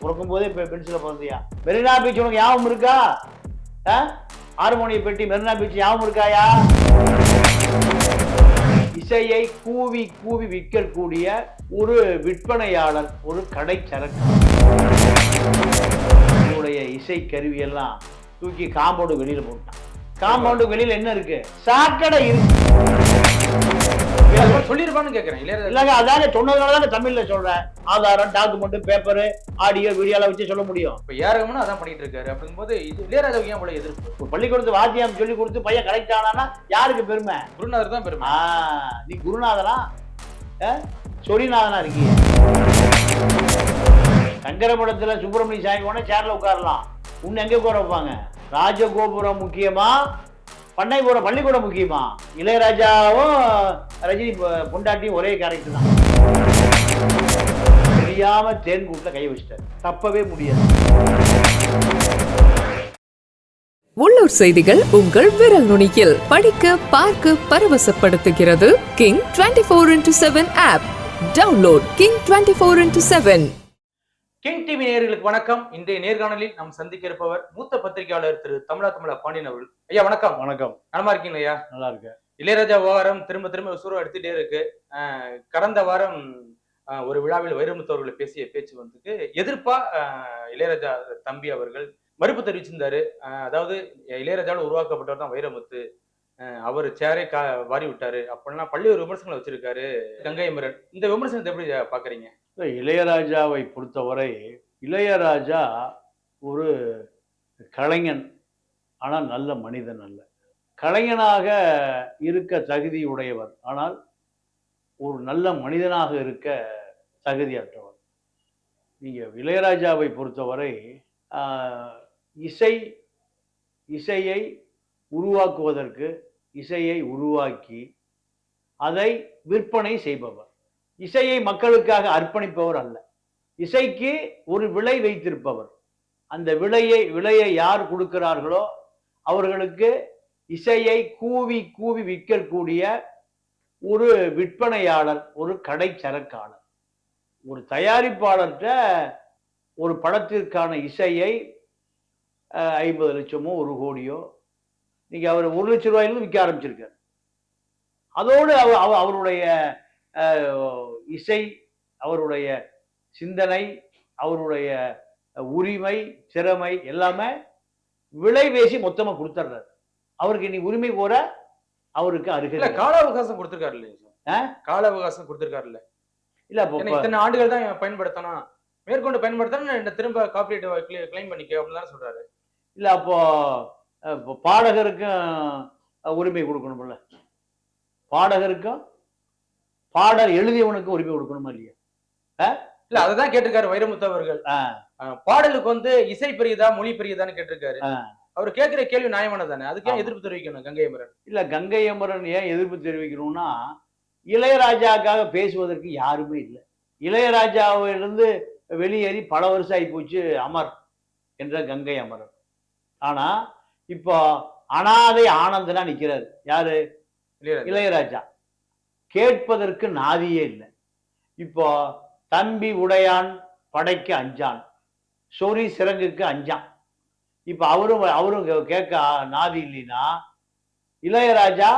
பிறக்கும் போதே பென்சில பிறந்தியா? மெரினா பீச் உனக்கு ஞாபகம் இருக்கா? ஹார்மோனிய பெட்டி மெரினா பீச் ஞாபகம் இருக்காயா? இசையை கூவி கூவி விற்கக்கூடிய ஒரு விற்பனையாளர், ஒரு கடை சரக்கு. உங்களுடைய இசை கருவியெல்லாம் தூக்கி காம்பவுண்டு வெளியில போட்டான். காம்பவுண்டு வெளியில என்ன இருக்கு? சாக்கடை இருக்கு. சொல்லிருப்பான்னு கேக்குறேன். இல்லங்க, அதாங்க சொன்னதுனாலதாங்க தமிழ்ல சொல்றேன். ஆதாரம், டாக்குமெண்ட், பேப்பர், ஆடியோ, வீடியோல வச்சு சொல்ல முடியும். இப்ப ஏரகம்னு அதான் பண்ணிட்டு இருக்காரு. அப்படிங்கும்போது இது இளையராஜாவுக்கு ஏன் போல எதிர்ப்பு? பள்ளிக்கூடத்து வாத்தியம் சொல்லி கொடுத்து பையன் கரெக்ட் ஆனானா யாருக்கு பெருமை? குருநாதர் தான் பெருமை. நீ குருநாதனா சொரிநாதனா இருக்கீங்க. சங்கரபுரத்துல சுப்பிரமணிய சாமி போனா சேர்ல உட்காரலாம். உன்னை எங்க உட்கார வைப்பாங்க? ராஜகோபுரம் முக்கியமா, பண்ணைபுரம் பள்ளிக்கூடம் முக்கியமா? இளையராஜாவும் ரஜினி பொண்டாட்டியும் ஒரே கேரக்டர் தான். தெரியாம தேன் கூட்டுல கை வச்சிட்டாரு. தப்பவே முடியாது. உள்ளூர் செய்திகள் உங்கள் விரல் நுனியில் படிக்க, பார்க்க பரவசப்படுத்துகிறது King 24x7 app. Download King 24x7. King TV நேயர்களுக்கு வணக்கம். இன்றைய நேர்காணலில் நாம் சந்திக்க இருப்பவர் மூத்த பத்திரிகையாளர் திரு தமிழா பாண்டியன் அவர்கள். ஐயா வணக்கம். வணக்கம். நலமா இருக்கீங்க ஐயா? நல்லா இருக்கு. இளையராஜா விவகாரம் திரும்ப திரும்ப சுரம் எடுத்துட்டே இருக்கு. கடந்த வாரம் ஒரு விழாவில் வைரமுத்து அவர்களை பேசிய பேச்சு வந்துட்டு எதிர்ப்பா இளையராஜா தம்பி அவர்கள் மறுப்பு தெரிவிச்சிருந்தாரு. அதாவது இளையராஜாவில் உருவாக்கப்பட்டவர் தான் வைரமுத்து, அவர் சேரை வாரி விட்டாரு அப்படின்னா பல்வேறு விமர்சனங்களை வச்சிருக்காரு கங்கை அமரன். இந்த விமர்சனத்தை எப்படி பாக்குறீங்க? இளையராஜாவை பொறுத்தவரை இளையராஜா ஒரு கலைஞன், ஆனால் நல்ல மனிதன் அல்ல. கலைஞனாக இருக்க தகுதி உடையவர், ஆனால் ஒரு நல்ல மனிதனாக இருக்க தகுதியற்றவர். நீங்க இளையராஜாவை பொறுத்தவரை இசையை உருவாக்குவதற்கு இசையை உருவாக்கி அதை விற்பனை செய்பவர். இசையை மக்களுக்காக அர்ப்பணிப்பவர் அல்ல. இசைக்கு ஒரு விலை வைத்திருப்பவர். அந்த விலையை யார் கொடுக்கிறார்களோ அவர்களுக்கு இசையை கூவி கூவி விற்கக்கூடிய ஒரு விற்பனையாளர், ஒரு கடை சரக்காளர். ஒரு தயாரிப்பாளர்கிட்ட ஒரு படத்திற்கான இசையை 50 லட்சமோ 1 கோடியோ நீங்க அவர் 1 லட்சம் ரூபாயிலிருந்து விற்க ஆரம்பிச்சிருக்காரு. அதோடு அவருடைய இசை, அவருடைய சிந்தனை, அவருடைய உரிமை, திறமை எல்லாமே விலை பேசி மொத்தமா கொடுத்துட்றாரு. அவருக்கு இனி உரிமை கோர அவருக்கு அருகே கால அவகாசம் கொடுத்திருக்காரு இல்லையா? கால அவகாசம் கொடுத்திருக்காரு இல்ல? இல்ல இத்தனை ஆண்டுகள் தான் பயன்படுத்தணும், மேற்கொண்டு பயன்படுத்தணும், திரும்ப காப்பிரைட் கிளைம் பண்ணிக்க அப்படின்னு சொல்றாரு. இல்ல அப்போ பாடகருக்கும் உரிமை கொடுக்கணும்ல? பாடகருக்கும் பாடல் எழுதியவனுக்கு உரிமை கொடுக்கணுமா இல்லையா? இல்ல அததான் கேட்டிருக்காரு வைரமுத்து அவர்கள். பாடலுக்கு வந்து இசை பெரியதா மொழி பெரியதான்னு கேட்டிருக்காரு. அவர் கேட்கிற கேள்வி நியாயமானதானே? அதுக்கு ஏன் எதிர்ப்பு தெரிவிக்கணும் கங்கை அமரன்? இல்ல கங்கை அமரன் ஏன் எதிர்ப்பு தெரிவிக்கணும்னா, இளையராஜாக்காக பேசுவதற்கு யாருமே இல்லை. இளையராஜாவிலிருந்து வெளியேறி பல வருஷம் ஆகி போச்சு அமர் என்ற கங்கை அமரன். ஆனா இப்போ அனாதை ஆனந்தனா நிக்கிறாரு. யாரு? இளையராஜா. கேட்பதற்கு நாதியே இல்லை. இப்போ தம்பி உடையான் படைக்கு அஞ்சான், சொறி சிறங்குக்கு அஞ்சான். இப்ப அவரும் கேட்க நாதி இல்லைன்னா இளையராஜா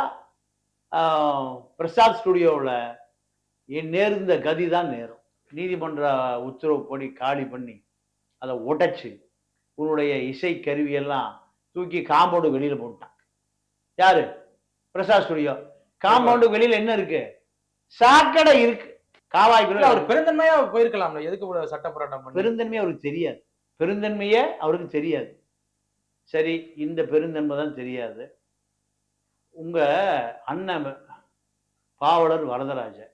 பிரசாத் ஸ்டுடியோவில் நேர்ந்த கதி தான் நேரும். நீதிமன்ற உத்தரவுப்படி காலி பண்ணி அதை உடைச்சு உன்னுடைய இசை கருவியெல்லாம் தூக்கி காம்பவுண்டு வெளியில போட்டான். யாரு? பிரசாத் ஸ்டுடியோ. காம்பவுண்டு வெளியில என்ன இருக்கு? சாக்கடை இருக்கு. காவாய்க்குள்ள அவர் பெருந்தன்மையா போயிருக்கலாம். எதுக்கு சட்ட போராட்டம்? பெருந்தன்மையை அவருக்கு தெரியாது. பெருந்தன்மையே அவருக்கு தெரியாது. சரி, இந்த பெருந்தன்மை தான் தெரியாது. உங்க அண்ணன் பாவலர் வரதராஜன்,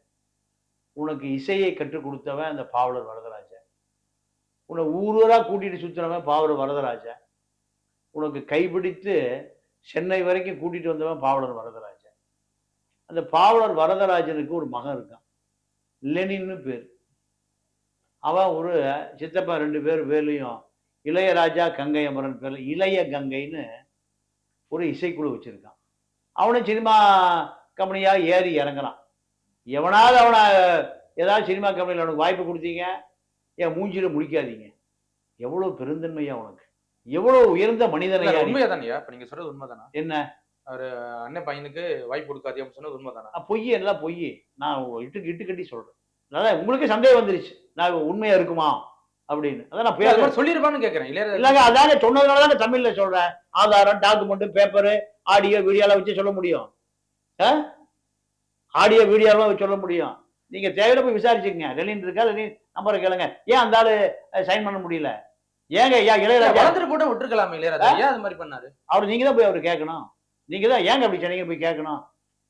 உனக்கு இசையை கற்றுக் கொடுத்தவன் அந்த பாவலர் வரதராஜன். உன்னை ஊரூரா கூட்டிட்டு சுத்துறவன் பாவலர் வரதராஜன். உனக்கு கைப்பிடித்து சென்னை வரைக்கும் கூட்டிட்டு வந்தவன் பாவலர் வரதராஜன். அந்த பாவலர் வரதராஜனுக்கு ஒரு மகன் இருக்கான், லெனின்னு பேர். அவன் ஒரு சித்தப்பா 2 பேர் பேர்லையும் இளையராஜா கங்கை அமரன் பேர்ல இளைய கங்கைன்னு ஒரு இசைக்குழு வச்சிருக்கான். அவனும் சினிமா கம்பெனியா ஏறி இறங்குறான். எவனாவது அவனை ஏதாவது சினிமா கம்பெனியில் அவனுக்கு வாய்ப்பு கொடுத்தீங்க, என் மூஞ்சியில முடிக்காதீங்க. எவ்வளவு பெருந்தன்மையா உனக்கு, எவ்வளவு உயர்ந்த மனிதனையா நீ. உண்மையாதானயா? இப்ப நீங்க சொல்றது உண்மைதானா? என்ன அவரு அண்ணன் பையனுக்கு வாய்ப்பு கொடுக்காதே அப்படின்னு சொன்னது உண்மைதானா? பொய், எல்லாம் பொய். நான் இட்டு கட்டி சொல்றேன். அதான் உங்களுக்கு சந்தேகம் வந்துருச்சு நான் உண்மையா இருக்குமா அப்படின்னு. அதான் நான் இல்ல, அது மாதிரி சொல்லிருப்பான்னு கேக்குறேன். இல்லங்க, இளையராஜா அதாங்க சொன்னதுனால தானே தமிழ்ல சொல்றேன். ஆதாரம், டாக்குமெண்ட், பேப்பரு, ஆடியோ, வீடியோலாம் வச்சு சொல்ல முடியும். ஆடியோ வீடியோலாம் வச்சு சொல்ல முடியும். நீங்க தேவையில போய் விசாரிச்சுக்கங்க. லெனின் இருக்கா, லெனின் நம்பரை கேளுங்க. ஏன் அந்த ஆளு சைன் பண்ண முடியல? ஏங்க இளையராஜா வளர்ந்துட்டு போட்டு விட்டுருக்கலாமே இளையராஜா, ஏன் அது மாதிரி பண்ணாரு? அவர் நீங்க தான் போய் அவர் கேட்கணும். நீங்க தான் ஏங்க அப்படி சொன்னீங்க போய் கேட்கணும்.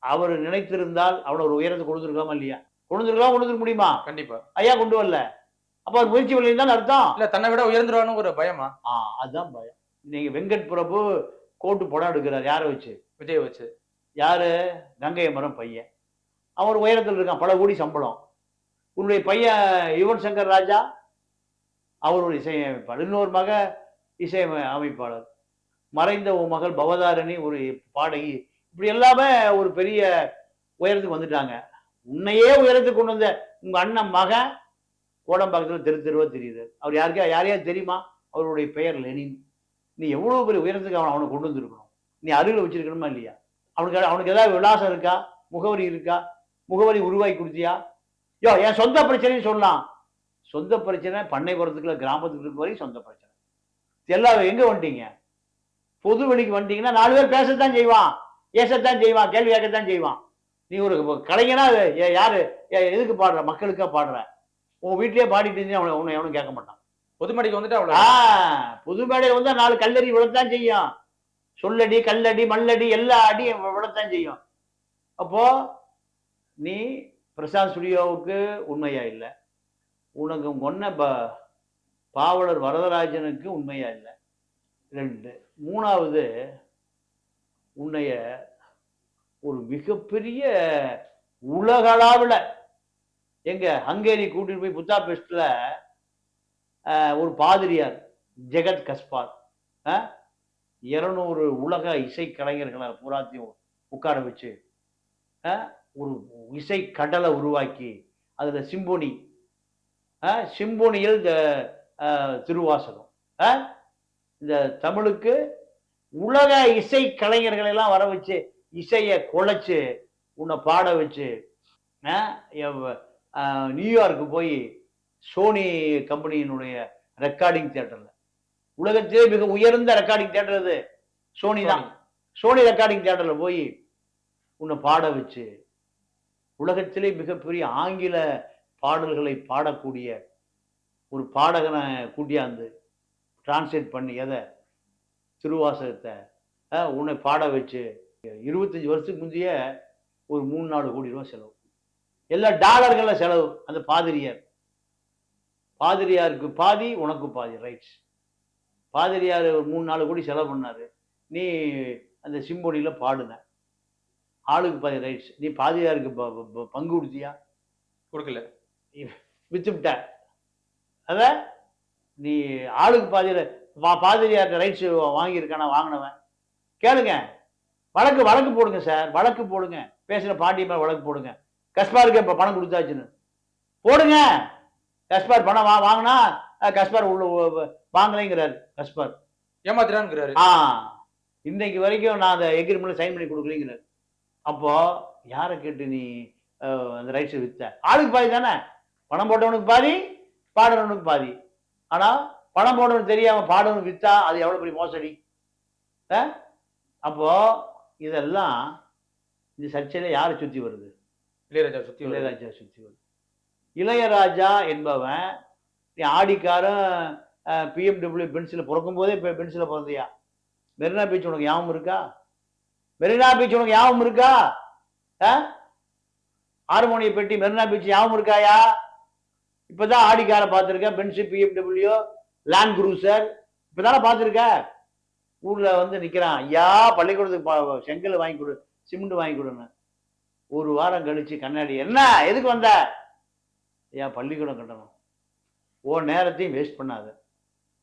அவர் நினைத்திருந்தால் அவ்வளவு ஒரு உயரத்தை கொடுத்துருக்காமா இல்லையா? கொடுத்துருக்க முடியுமா? கண்டிப்பா. ஐயா கொண்டு வரல. அப்ப அவர் முயற்சி பண்ணி அர்த்தம். இல்ல, தன்னை விட உயர்ந்துருவானு ஒரு பயமா? அதுதான் பயம். நீங்க வெங்கட் பிரபு கோட்டு படம் எடுக்கிறார். யாரை வச்சு? விஜய் வச்சு. யாரு? கங்கை மரம் பையன். அவர் உயரத்தில் இருக்கான், பல கோடி சம்பளம். உன்னுடைய பையன் யுவன் சங்கர் ராஜா, அவர் ஒரு இசையமைப்பாளர். இன்னொரு மக இசை அமைப்பாளர். மறைந்த உன் மகள் பவதாரணி ஒரு பாடகி. இப்படி எல்லாமே ஒரு பெரிய உயரத்துக்கு வந்துட்டாங்க. உன்னையே உயரத்துக்கு கொண்டு வந்த உங்க அண்ணன் மகன் கோடம்பாக்கத்தில் தெருவா தெரியுது. அவர் யாரையாவது தெரியுமா? அவருடைய பெயர் லெனின். நீ எவ்வளவு பெரிய உயரத்துக்கு அவனை கொண்டு வந்திருக்கணும். நீ அருகில் வச்சிருக்கணுமா இல்லையா? அவனுக்கு ஏதாவது விலாசம் இருக்கா? முகவரி இருக்கா? முகவரி உருவாக்கி கொடுத்தியா? என் சொந்த பிரச்சனைன்னு சொல்லலாம். சொந்த பிரச்சனை பண்ணைப்புறத்துக்குள்ள கிராமத்துக்கு இருக்க வரைக்கும் சொந்த பிரச்சனை. எல்லாம் எங்க வந்துட்டீங்க? பொது வெளிக்கு வந்துட்டீங்கன்னா 4 பேர் பேசத்தான் செய்வான், ஏசத்தான் செய்வான், கேள்வி கேட்கத்தான் செய்வான். நீ ஒரு கலைஞனா யாரு எதுக்கு பாடுற? மக்களுக்கா பாடுற? உன் வீட்லயே பாடிட்டு இருந்தா உன்னை எவனும் கேட்க மாட்டான். பொதுமடிக்கு வந்துட்டு அவ்வளவு. புது மேடையில வந்து 4 கல்லடி விழத்தான் செய்யும். சொல்லடி, கல்லடி, மல்லடி எல்லா அடியும் விழத்தான் செய்யும். அப்போ நீ பிரசாந்த் ஸ்டுடியோவுக்கு உண்மையா இல்லை, உனக்கு ஒன்ன பாவலர் வரதராஜனுக்கு உண்மையா இல்லை. 2. 3வது, உன்னைய ஒரு மிகப்பெரிய உலகளவில் எங்க ஹங்கேரி கூட்டிட்டு போய் புத்தாபெஸ்ட்ல ஒரு பாதிரியார் ஜெகத் கஸ்பார் 200 உலக இசை கலைஞர்களை பூராத்தையும் உட்கார வச்சு ஒரு இசை கடலை உருவாக்கி அதுல சிம்போனியில் திருவாசகம், இந்த தமிழுக்கு உலக இசை கலைஞர்களை எல்லாம் வர வச்சு இசையை குலைச்சு உன்னை பாட வச்சு நியூயார்க்கு போய் சோனி கம்பெனியினுடைய ரெக்கார்டிங் தியேட்டர்ல, உலகத்திலே மிக உயர்ந்த ரெக்கார்டிங் தியேட்டர் அது சோனி தான். சோனி ரெக்கார்டிங் தியேட்டர்ல போய் உன்னை பாட வச்சு உலகத்திலே மிகப்பெரிய ஆங்கில பாடல்களை பாடக்கூடிய ஒரு பாடகனை கூட்டியாந்து டிரான்ஸ்லேட் பண்ணி திருவாசகத்தை உன்னை பாட வச்சு 25 வருஷத்துக்கு முந்தைய ஒரு 3-4 கோடி ரூபாய் செலவு, எல்லா டாலர்கள்ல செலவு. அந்த பாதிரியாருக்கு பாதி, உனக்கு பாதி ரைட்ஸ். பாதிரியார் ஒரு 3-4 கோடி செலவு பண்ணாரு. நீ அந்த சிம்போனியில பாடுன, ஆளுக்கு பாதி ரைட்ஸ். நீ பாதிரியாருக்கு பங்கு கொடுத்தியா? கொடுக்கல, வித்துவிட்ட. அத நீ ஆளுக்கு பாதிரியார் ரைட்ஸ் வாங்கியிருக்கானா? வாங்கினவன் கேளுங்க. வழக்கு போடுங்க சார், வழக்கு போடுங்க. பேசுற பாட்டி மேல வழக்கு போடுங்க. கஸ்பாருக்கு இப்ப பணம் கொடுத்தாச்சுன்னு போடுங்க. கஸ்பார் பணம் வாங்கினா கஸ்பார் உள்ள வாங்கலைங்கிறாரு. கஸ்பார் ஏமாத்துறாங்கிறாரு. இன்னைக்கு வரைக்கும் நான் அந்த எக்ரிமெண்ட்ல சைன் பண்ணி கொடுக்கலைங்கிறாரு. அப்போ யாரை கேட்டு நீ அந்த ரைட்ஸ் வித்த? ஆளுக்கு பாதி தானே. பணம் போட்டவனுக்கு பாதி, பாடுறவனுக்கு பாதி. ஆனா பணம் போடணும் தெரியாம பாடணும் வித்தா அது எவ்வளவு பெரிய மோசடி. அப்போ இதெல்லாம் இந்த சர்ச்சையில யாரை சுத்தி வருது? இளையராஜா சுத்தி வருது. இளையராஜா என்பவன் நீ ஆடிக்காரன் BMW பென்சில் பிறக்கும் போதே பென்சில பிறந்தியா? மெரினா பீச் உனக்கு ஞாபகம் இருக்கா? மெரினா பீச் உனக்கு ஞாபகம் இருக்கா? ஹார்மோனிய பெட்டி மெரினா பீச் ஞாபகம் இருக்காயா? இப்பதான் ஆடிக்கார பார்த்திருக்க. பென்சு, BMW, லேண்ட் குரூசர் இப்பதானே பார்த்திருக்க. ஊர்ல வந்து நிக்கிறான், ஐயா பள்ளிக்கூடத்துக்கு செங்கல் வாங்கி கொடு, சிமெண்ட் வாங்கி கொடுன்னு. ஒரு வாரம் கழிச்சு கண்ணாடி, என்ன எதுக்கு வந்த? ஐயா பள்ளிக்கூடம் கட்டணும். ஓ நேரத்தையும் வேஸ்ட் பண்ணாத,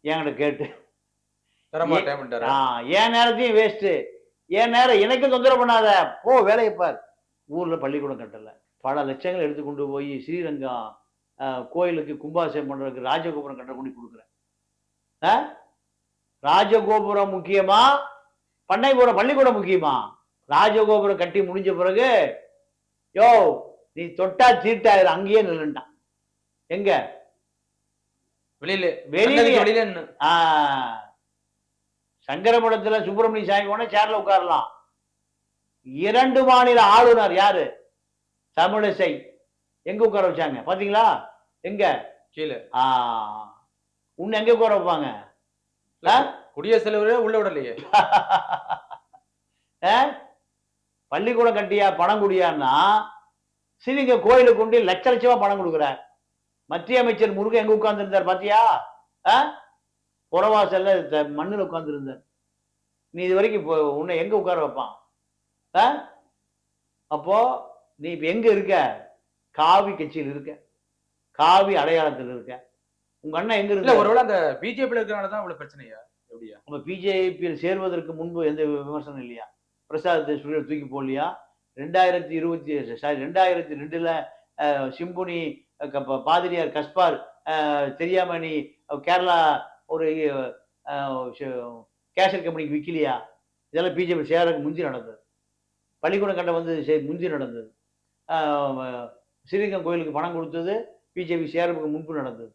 என்கிட்ட கேட்டு. என் நேரத்தையும் வேஸ்ட், என் நேரம் எனக்கு தொந்தரவு பண்ணாத, போ வேலையை பார். ஊர்ல பள்ளிக்கூடம் கட்டல, பல லட்சங்கள் எடுத்து கொண்டு போய் ஸ்ரீரங்கம் கோயிலுக்கு கும்பாபிஷேகம் பண்றதுக்கு ராஜகோபுரம் கட்ட கொண்டு கொடுக்குறேன். ஆ? ராஜகோபுரம் முக்கியமா, பண்ணைபுரம் பள்ளிக்கூடம் முக்கியமா? ராஜகோபுரம் கட்டி முடிஞ்ச பிறகு யோ நீ தொட்டா தீட்டாயிரம் அங்கேயே நின்னுட்டான். எங்க வெளியில வெளியில வெளியில ஆ, சங்கரமடத்துல சுப்பிரமணிய சாமி போனா சேர்ல உட்காரலாம். 2 மாநில ஆளுநர் யாரு? தமிழிசை. எங்க உட்கார வச்சாங்க பாத்தீங்களா? எங்க? கீழே ஆ, உன்னை எங்க உட்கார வைப்பாங்க? ஆ? குடியரசுத் தலைவரே உள்ள விடலையே. ஆ? பள்ளிக்கூடம் கட்டியா பணம் குடியான்னா சிலிங்க கோயிலுக்கு கொண்டு லட்ச லட்சமா பணம் கொடுக்குறார். மத்திய அமைச்சர் முருகன் எங்க உட்கார்ந்து இருந்தார் பாத்தியா? புறவாசல்ல மண்ணுல உட்கார்ந்து இருந்தார். நீ இது வரைக்கும் இப்போ உன்னை எங்க உட்கார வைப்பான்? ஆ? அப்போ நீ இப்ப எங்க இருக்க? காவி கட்சியில் இருக்க, காவி அடையாளத்தில் இருக்க. உங்க அண்ணன் எங்க இல்ல இருக்க? ஒருவேளை அந்த பிஜேபியில இருக்கிறனாலதான் இவ்வளவு பிரச்சனையா எப்படியா? நம்ம பிஜேபியில் சேர்வதற்கு முன்பு எந்த விமர்சனம் இல்லையா? பிரசாத் ஸ்டுடியோ தூக்கி போடலையா? 2002ல சிம்புனி பாதிரியார் கஸ்பார் தெரியாம நீ கேரளா ஒரு கேஷர் கம்பெனிக்கு விற்கலையா? இதெல்லாம் பிஜேபி சேரக்கு முந்தி நடந்தது. பள்ளிக்கூடம் கட்ட வந்து முந்தி நடந்தது. ஸ்ரீரங்கம் கோயிலுக்கு பணம் கொடுத்தது பிஜேபி சேரவுக்கு முன்பு நடந்தது.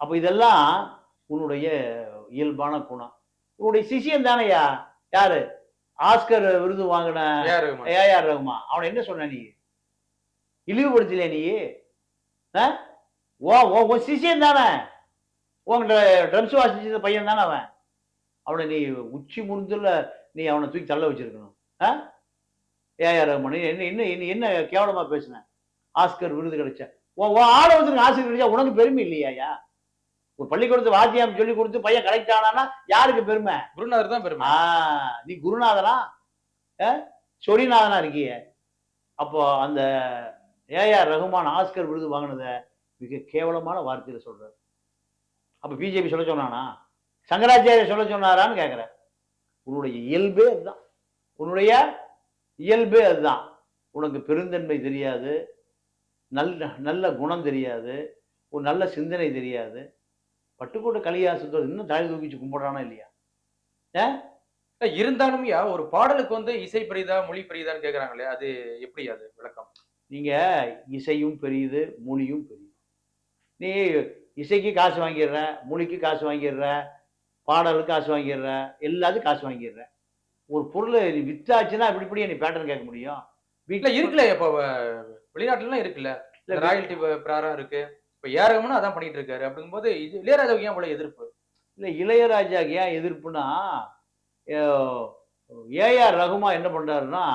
அப்போ இதெல்லாம் உன்னுடைய இயல்பான குணம். உன்னுடைய சிஷியன் தானையா? யாரு? ஆஸ்கர் விருது வாங்கின ஏஆர் ரகுமான். அவனை என்ன சொன்ன நீ? இழிவுபடுத்தல நீ? சிஷியன் தானே, உங்கள்கிட்ட ட்ரம்ஸ் வாசிச்ச பையன் தானே அவன். அவனை நீ உச்சி முறிஞ்சுல நீ அவனை தூக்கி தள்ள வச்சிருக்கணும். ஏஆர் ரகுமான் என்ன கேவலமா பேசின? ஆஸ்கர் விருது கிடைச்ச ஆடவத்துக்கு ஆஸ்கர் கிடைச்சா உனக்கு பெருமை இல்லையா? ஒரு பள்ளிக்கூடத்து வாத்தியம் சொல்லி கொடுத்து பையன் கலெக்ட் ஆனானா யாருக்கு பெருமை? குருநாதர் தான் பெருமை. நீ குருநாதனா சொரிநாதனா இருக்கிய. அப்போ அந்த ஏஆர் ரகுமான் ஆஸ்கர் விருது வாங்கினத மிக கேவலமான வார்த்தையில சொல்றாரு. அப்ப பிஜேபி சொல்ல சொன்னானா? சங்கராச்சாரிய சொல்ல சொன்னாரான்னு கேட்கிற. உன்னுடைய இயல்பே அதுதான். உன்னுடைய இயல்பே அதுதான். உனக்கு பெருந்தன்மை தெரியாது, நல்ல குணம் தெரியாது, ஒரு நல்ல சிந்தனை தெரியாது. பட்டுக்கோட்டை கலியாசத்தோடு இன்னும் தலை தூக்கிச்சு கும்பிடுறானா இல்லையா? இருந்தாலும் ஒரு பாடலுக்கு வந்து இசை பெரிதா மொழி பெரியுதான்னு கேக்குறாங்களே, அது எப்படி அது விளக்கம்? நீங்க இசையும் பெரியுது, மொழியும் பெரியுது. நீ இசைக்கு காசு வாங்கிடுற, மொழிக்கு காசு வாங்கிடுற, பாடலுக்கு காசு வாங்கிடுற, எல்லாத்துக்கும் காசு வாங்கிடுற. ஒரு பொருளை வித்தாச்சுன்னா இப்படி நீ பேட்டர்ன் கேட்க முடியும்? வீட்டுல இருக்குல்ல, இப்போ வெளிநாட்டுலாம் இருக்குல்ல, ராயல்டி பிராரம் இருக்கு. இப்ப ஏஆர் அதான் பண்ணிட்டு இருக்காரு. அப்படிங்கும்போது இளையராஜாவுக்கு ஏன் இவ்வளவு எதிர்ப்பு? இல்ல இளையராஜாக்கு ஏன் எதிர்ப்புனா, ஏஆர் ரகுமான் என்ன பண்றாருன்னா,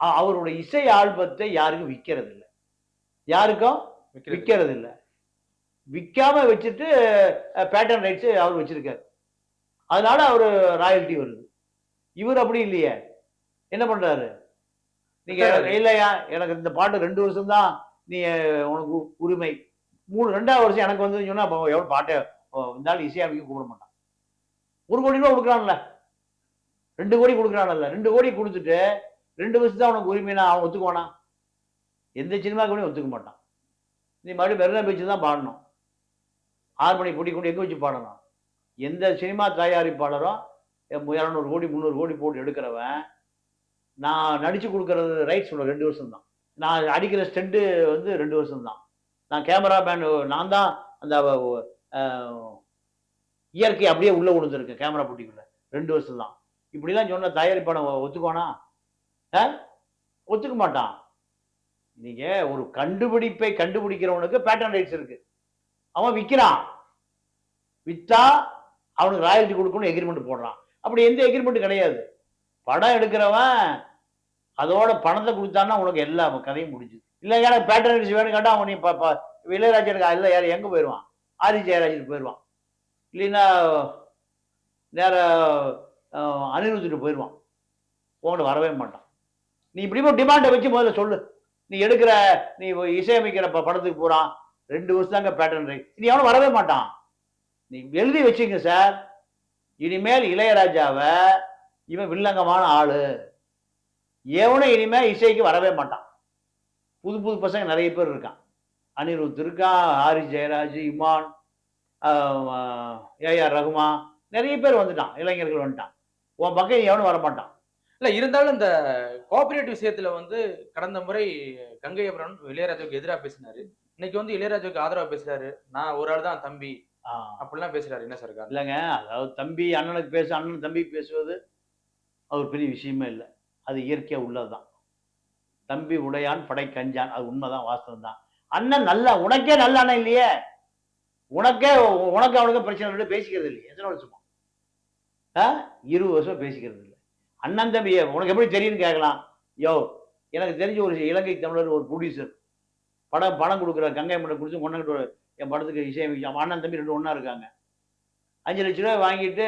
அவருடைய இசை ஆல்பத்தை யாருக்கும் விற்கிறது இல்லை, யாருக்கும் விற்கிறது இல்லை. விற்காம வச்சுட்டு பேட்டர்ன் ரைட்ஸ் அவர் வச்சிருக்காரு. அதனால அவரு ராயல்டி வருது. இவர் அப்படி இல்லையே. என்ன பண்றாரு? நீங்க இல்லையா எனக்கு இந்த பாட்டு 2 வருஷம் தான் நீ உனக்கு உரிமை, 2வது வருஷம் எனக்கு வந்து சொன்னா எவ்வளவு பாட்டை இருந்தாலும் இசையமைக்க கூப்பிட மாட்டான். 1 கோடி ரூபாய் கொடுக்குறான்ல, 2 கோடி கொடுக்குறான்ல, 2 கோடி கொடுத்துட்டு 2 வருஷம் தான் உனக்கு உரிமைனா அவன் ஒத்துக்குவானா? எந்த சினிமாக்கு கூட ஒத்துக்க மாட்டான். நீ மறுபடியும் மெரினா பீச்சு தான் பாடணும், 6 மணி பொடி கொண்டு எங்க வச்சு பாடணும்? எந்த சினிமா தயாரிப்பாளரும் 200 கோடி 300 கோடி போட்டு எடுக்கிறவன் நான் நடிச்சு கொடுக்கறது ரைட் சொல்ல 2 வருஷம் தான். நான் அடிக்கிற ஸ்டெண்டு வந்து 2 வருஷம் தான். நான் கேமராமேன், நான் தான் அந்த இயற்கை அப்படியே உள்ள விழுந்திருக்கேன் கேமரா போட்டிக்குள்ள, 2 வருஷம் தான். இப்படிலாம் சொன்ன தயாரிப்பான ஒத்துக்கோனா? ஒத்துக்க மாட்டான். நீங்க ஒரு கண்டுபிடிப்பை கண்டுபிடிக்கிறவனுக்கு பேட்டன் ரைட்ஸ் இருக்கு, அவன் விற்கிறான். வித்தா அவனுக்கு ராயல்டி கொடுக்கணும் எக்ரிமெண்ட் போடுறான். அப்படி எந்த எக்ரிமெண்ட் கிடையாது. படம் எடுக்கிறவன் அதோட பணத்தை கொடுத்தான்னா உனக்கு எல்லா கதையும் முடிஞ்சுது. இல்லை எனக்கு பேட்டன் ரைட்ஸ் வேணும் கேட்டா அவன் நீ இளையராஜா இல்லை யார் எங்கே போயிடுவான்? ஆதி ஜெயராஜனுக்கு போயிடுவான், இல்லைன்னா நேர அனிருத்துட்டு போயிடுவான். உங்கள்கிட்ட வரவே மாட்டான். நீ இப்படி டிமாண்டை வச்சு முதல்ல சொல்லு. நீ எடுக்கிற நீ இசையமைக்கிற படத்துக்கு போறான் 2 வருஷம் தாங்க பேட்டர்ன் ரைட், நீ அவனும் வரவே மாட்டான். நீ எழுதி வச்சுங்க சார், இனிமேல் இளையராஜாவை இவன் வில்லங்கமான ஆளு, எவனும் இனிமே இசைக்கு வரவே மாட்டான். புது புது பசங்க நிறைய பேர் இருக்கான். அனிருத் இருக்கான், ஆரி ஜெயராஜ், இமான், ஏஆர் ரகுமான், நிறைய பேர் வந்துட்டான், இளைஞர்கள் வந்துட்டான். உன் பக்கம் எவனும் வரமாட்டான். இல்ல இருந்தாலும் இந்த கோஆபரேட் விஷயத்துல வந்து கடந்த முறை கங்கை அமரன் இளையராஜாவுக்கு எதிராக பேசினாரு. இன்னைக்கு வந்து இளையராஜாவுக்கு ஆதரவா பேசுறாரு. நான் ஒரு ஆள் தான் தம்பி ஆ, அப்படிலாம் பேசுறாரு. என்ன சார் காரணம்? இல்லைங்க, அதாவது தம்பி அண்ணனுக்கு பேச, அண்ணன் தம்பிக்கு பேசுவது அது ஒரு பெரிய விஷயமே இல்லை. அது இயற்கையா உள்ளதுதான். தம்பி உடையான் படை கஞ்சான், அது உண்மைதான், வாஸ்தவம் தான். அண்ணன் நல்ல, உனக்கே நல்ல அண்ணன் இல்லையே, உனக்கே உனக்கு அவனுக்கு பிரச்சனை இல்லை, பேசிக்கிறது இல்லையே எத்தனை வருஷமா? 20 வருஷம் பேசிக்கிறது இல்லை. அண்ணன் தம்பி உனக்கு எப்படி தெரியும்னு கேட்கலாம். யோ, எனக்கு தெரிஞ்ச ஒரு இலங்கை தமிழர், ஒரு ப்ரொடியூசர், பணம் கொடுக்குற கங்கை மண்டலம் கொடுத்து கொண்டு என் படத்துக்கு இசையமைக்க, அண்ணன் தம்பி 2 ஒண்ணா இருக்காங்க. 5 லட்ச ரூபாய் வாங்கிட்டு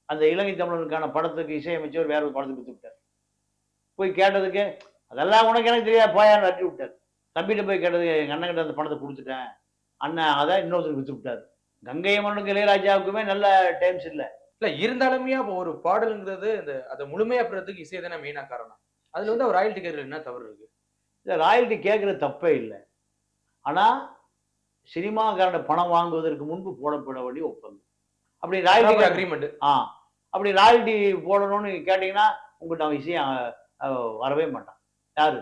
அந்த இலங்கை தமிழருக்கான படத்துக்கு இசையமைச்சவர் வேற ஒரு படத்துக்கு கொடுத்து விட்டார். போய் கேட்டதுக்கு அதெல்லாம் உனக்கு எனக்கு தெரியாது போயான்னு அட்டி விட்டார். தம்பிகிட்ட போய் கேட்டதுக்கு எங்கள் அண்ணன் கிட்ட அந்த படத்தை கொடுத்துட்டேன், அண்ணன் அதை இன்னொருத்தருக்கு வித்து விட்டார். கங்கை அமரனுக்கு இளையராஜாவுக்குமே நல்ல டைம்ஸ் இல்லை. இல்ல இருந்தாலுமே அப்போ ஒரு பாடலுங்கிறது இந்த அதை முழுமையா பெறதுக்கு இசை தானே மெயினா காரணம். அதுல வந்து அவர் ராயல்டி கேட்கறது என்ன தவறு இருக்கு? இந்த ராயல்ட்டி கேட்குறது தப்பே இல்லை. ஆனால் சினிமாக்காரன பணம் வாங்குவதற்கு முன்பு போடப்பட வேண்டிய ஒப்பந்தம். அப்படி ராயல்ட்டி அக்ரிமெண்ட். அப்படி ராயல்ட்டி போடணும்னு கேட்டீங்கன்னா உங்கள்கிட்ட அவன் இசையை வரவே மாட்டான். யாரு?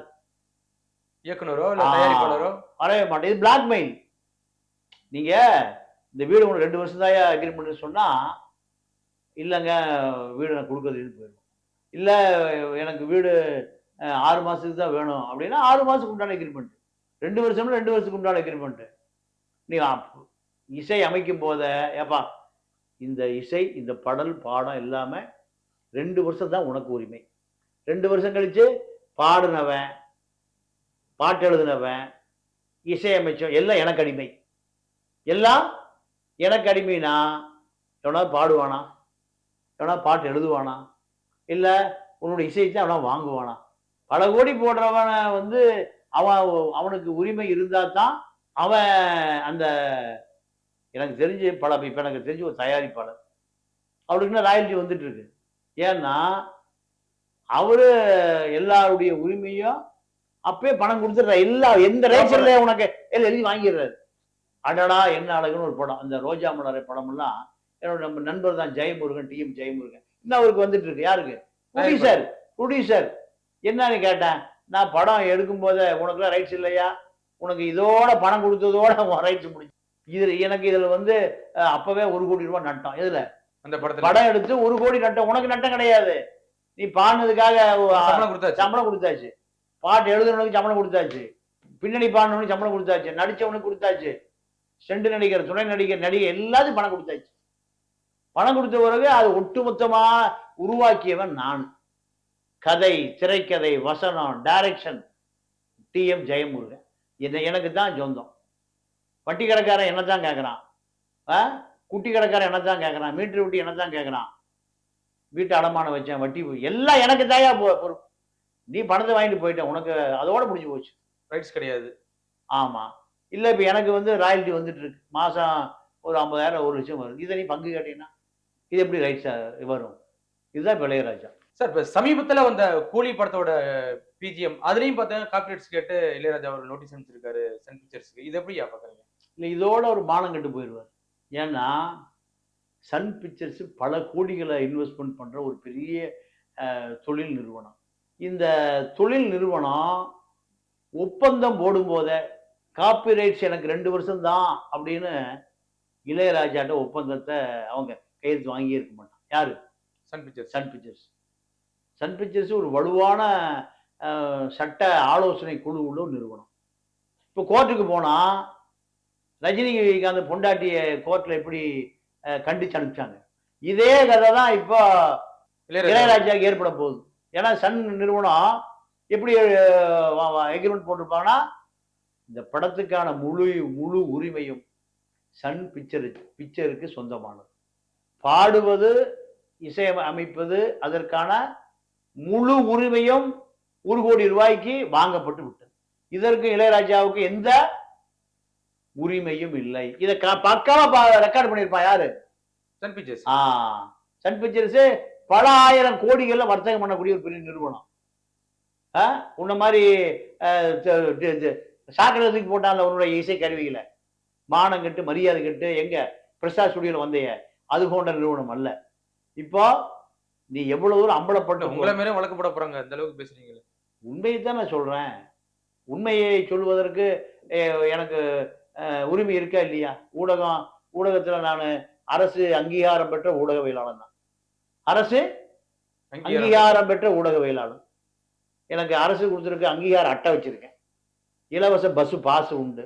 இயக்குனரோ இல்ல தயாரிப்பாளரோ வரவே மாட்டான். இது பிளாக்மெயில். நீங்க இந்த வீடு உங்களுக்கு 2 வருஷம் தான் அக்ரிமெண்ட் சொன்னா, இல்லைங்க வீடு நான் கொடுக்கறதுன்னு போயிடும். இல்லை எனக்கு வீடு 6 மாசத்துக்கு தான் வேணும் அப்படின்னா 6 மாசத்துக்கு உண்டான அக்ரிமெண்ட். 2 வருஷம்னா 2 வருஷத்துக்கு உண்டான அக்ரிமெண்ட். நீ இசை அமைக்கும் போத ஏப்பா இந்த இசை, இந்த பாடம் எல்லாமே 2 வருஷம் தான் உனக்கு உரிமை. 2 வருஷம் கழிச்சு பாடுனவன், பாட்டு எழுதுனவன், இசையமைச்சவன் எல்லாம் எனக்கு அடிமை. எல்லாம் எனக்கு அடிமைனா எவனாவது பாடுவானா? எவனா பாட்டு எழுதுவானா? இல்லை உன்னுடைய இசையத்தை அவனா வாங்குவானா? பல கோடி போடுறவனை வந்து அவனுக்கு உரிமை இருந்தா தான் அவன் அந்த, எனக்கு தெரிஞ்சு இப்ப எனக்கு தெரிஞ்ச ஒரு தயாரிப்பாளர், அவருக்கு ராயல்ட்டி வந்துட்டு இருக்கு. ஏன்னா அவரு எல்லாருடைய உரிமையும் அப்பயே பணம் கொடுத்துடுற, எந்த ரேச்சர்ல உனக்கு எழுதி வாங்கிடுறாரு. அடடா என்ன அழகுன்னு ஒரு படம், அந்த ரோஜா மலரை படம் எல்லாம் என்னோட நம்ம நண்பர் தான் ஜெயமுருகன், டிஎம் ஜெயமுருகன். இன்னும் அவருக்கு வந்துட்டு இருக்கு. யாருக்கு? ப்ரொடியூசர். என்னன்னு கேட்டேன், நான் படம் எடுக்கும் போது உனக்குலாம் ரைட்ஸ் இல்லையா? உனக்கு இதோட பணம் கொடுத்ததோட ரைட்ஸ் முடிஞ்சு. எனக்கு இதுல வந்து அப்பவே 1 கோடி ரூபாய் நட்டம். எதுல? அந்த படம் எடுத்து 1 கோடி நட்டம். உனக்கு நட்டம் கிடையாது. நீ பாடினதுக்காக சம்பளம் கொடுத்தாச்சு, பாட்டு எழுதுனவனுக்கு சம்பளம் கொடுத்தாச்சு, பின்னணி பாடினவனுக்கு சம்பளம் கொடுத்தாச்சு, நடிச்சவனுக்கு கொடுத்தாச்சு, செண்டு நடிகர், துணை நடிகர், நடிகை எல்லாத்தையும் பணம் கொடுத்தாச்சு. பணம் கொடுத்த பிறகு அது ஒட்டுமொத்தமா உருவாக்கியவன் நான். கதை, திரைக்கதை, வசனம், டைரக்ஷன் டிஎம் ஜெயமுருகன். எனக்கு தான் சொந்தம். வட்டி கடைக்காரன் என்ன தான் கேட்குறான், குட்டி கடைக்காரன் என்ன தான் கேட்குறான், மீட்டர் விட்டி என்ன தான் கேட்குறான், வீட்டு அடமானம் வச்சேன், வட்டி எல்லாம் எனக்கு தாயா பொறுப்பு. நீ பணத்தை வாங்கிட்டு போயிட்ட, உனக்கு அதோட முடிஞ்சு போச்சு, ரைட்ஸ் கிடையாது. ஆமா. இல்லை இப்போ எனக்கு வந்து ராயல்ட்டி வந்துட்டு இருக்கு, மாதம் ஒரு 50,000 1 லட்சம் வருது. இதை நீ பங்கு கேட்டீங்கன்னா இது எப்படி ரைட்ஸ் வரும்? இதுதான் இப்போ இளையராஜா. சார் இப்போ சமீபத்தில் வந்த கூலி படத்தோட பிஜிஎம் அதுலேயும் பார்த்தீங்கன்னா காப்பிரைட்ஸ் கேட்டு இளையராஜா அவர் நோட்டீஸ் அனுப்பிச்சிருக்காரு சன் பிக்சர்ஸ்க்கு. இது எப்படி பார்க்குறீங்க? இல்லை இதோட ஒரு மானம் கட்டு போயிடுவார். ஏன்னா சன் பிக்சர்ஸ் பல கோடிகளை இன்வெஸ்ட்மெண்ட் பண்ணுற ஒரு பெரிய தொழில் நிறுவனம். இந்த தொழில் நிறுவனம் ஒப்பந்தம் போடும்போதே காப்பிரைட்ஸ் எனக்கு 2 வருஷம் தான் அப்படின்னு இளையராஜாட்ட ஒப்பந்தத்தை அவங்க கையெழுத்து வாங்கி இருக்க மாட்டான். யாரு? சன் பிக்சர்ஸ் ஒரு வலுவான சட்ட ஆலோசனை குழு உள்ள ஒரு நிறுவனம். இப்போ கோர்ட்டுக்கு போனா ரஜினிகாந்த் பொண்டாட்டிய கோர்ட்ல எப்படி கண்டிச்சு அனுப்பிச்சாங்க, இதே கதை தான் இப்போ இளையராஜாவுக்கு ஏற்பட போகுது. ஏன்னா சன் நிறுவனம் எப்படி எக்ரிமெண்ட் போட்டிருப்பாங்கன்னா, இந்த படத்துக்கான முழு உரிமையும் சன் பிக்சருக்கு சொந்தமானது. பாடுவது, இசை அமைப்பது, அதற்கான முழு உரிமையும் 1 கோடி ரூபாய்க்கு வாங்கப்பட்டு விட்டது. இதற்கு இளையராஜாவுக்கு எந்த உரிமையும் இல்லை. இதை பக்காவா ரெக்கார்ட் பண்ணியிருப்பான். யாரு? Sun pictures. சன் பிக்சர்ஸ் பல ஆயிரம் கோடிகள்ல வர்த்தகம் பண்ணக்கூடிய ஒரு பெரிய நிறுவனம். உன்ன மாதிரி சாக்கடைக்கு போட்டான்ல உன்னுடைய இசை கருவிகளை, மானம் கெட்டு மரியாதை கெட்டு எங்க பிரசாத் ஸ்டுடியோல வந்தைய அது போன்ற நிறுவனம் அல்ல. இப்போ நீ எவ்வளவு தூரம் அம்பலப்பட்டு உங்களை மேலே வழக்கு போட போறாங்க, அந்த அளவுக்கு பேசுறீங்க. உண்மையை தான் நான் சொல்றேன். உண்மையை சொல்வதற்கு எனக்கு உரிமை இருக்கா இல்லையா? ஊடகத்துல நான் அரசு அங்கீகாரம் பெற்ற ஊடகவியலாளர் தான். அரசு அங்கீகாரம் பெற்ற ஊடகவியலாளர். எனக்கு அரசு கொடுத்துருக்கு அங்கீகார அட்டை வச்சிருக்கேன். இலவச பஸ் பாஸ் உண்டு.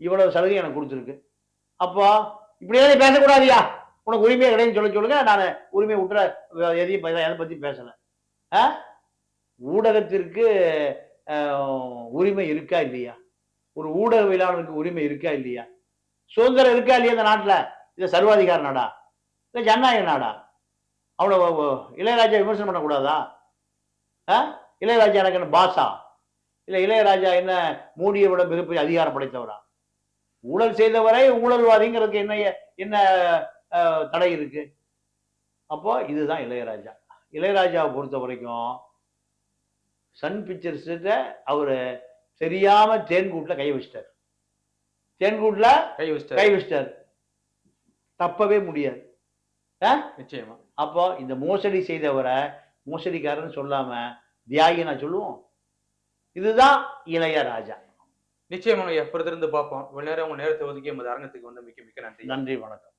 இவ்வளவு சலுகை எனக்கு கொடுத்துருக்கு. அப்போ இப்படியே பேசக்கூடாதியா, உனக்கு உரிமையை கிடையாது சொல்லுங்க. நான் உரிமையை விட்டுற எதையும் எதை பத்தி பேசல. ஊடகத்திற்கு உரிமை இருக்கா இல்லையா? ஒரு ஊடகவியலாளருக்கு உரிமை இருக்கா இல்லையா? சுதந்திரம் இருக்கா இல்லையா இந்த நாட்டுல? இது சர்வாதிகார நாடா? இல்ல ஜனநாயக நாடா? அவ்வளவு இளையராஜா விமர்சனம் பண்ணக்கூடாதா? இளையராஜா எனக்கு என்ன பாசா? இல்ல இளையராஜா என்ன மோடியை விட மிகப்பெரிய அதிகாரம் படைத்தவரா? ஊழல் செய்தவரை ஊழல்வாதிங்கிறதுக்கு என்ன தடை இருக்கு? அப்போ இதுதான் இளையராஜா. இளையராஜாவை பொறுத்த வரைக்கும் சன் பிக்சர்ஸ் அவரு தெரியாம தேன்கூட்ல கை வச்சிட்டார். தேன்கூட்ல கை வச்சிட்டார். தப்பவே முடியாது. நிச்சயமா. அப்போ இந்த மோசடி செய்தவரை மோசடிக்காரன்னு சொல்லாம தியாகி நான் சொல்லுவோம். இதுதான் இளையராஜா. நிச்சயமா பொறுத்திருந்து பார்ப்போம். இவ்வளவு நேரம் உங்க நேரத்தை ஒதுக்கி எமது அரங்கத்துக்கு வந்து மிக்க மிக்க நன்றி. நன்றி, வணக்கம்.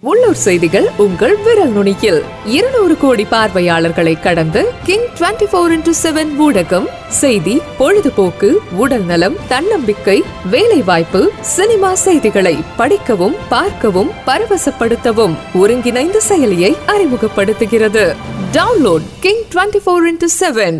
உள்ளூர் செய்திகள் உங்கள் விரல் நுனியில் 200 கோடி பார்வையாளர்களை கடந்து கிங் 24x7 ஊடகம் செய்தி, பொழுதுபோக்கு, உடல் நலம், தன்னம்பிக்கை, வேலை வாய்ப்பு, சினிமா செய்திகளை படிக்கவும் பார்க்கவும் பரவசப்படுத்தவும் ஒருங்கிணைந்த செயலியை அறிமுகப்படுத்துகிறது. Download King 24x7.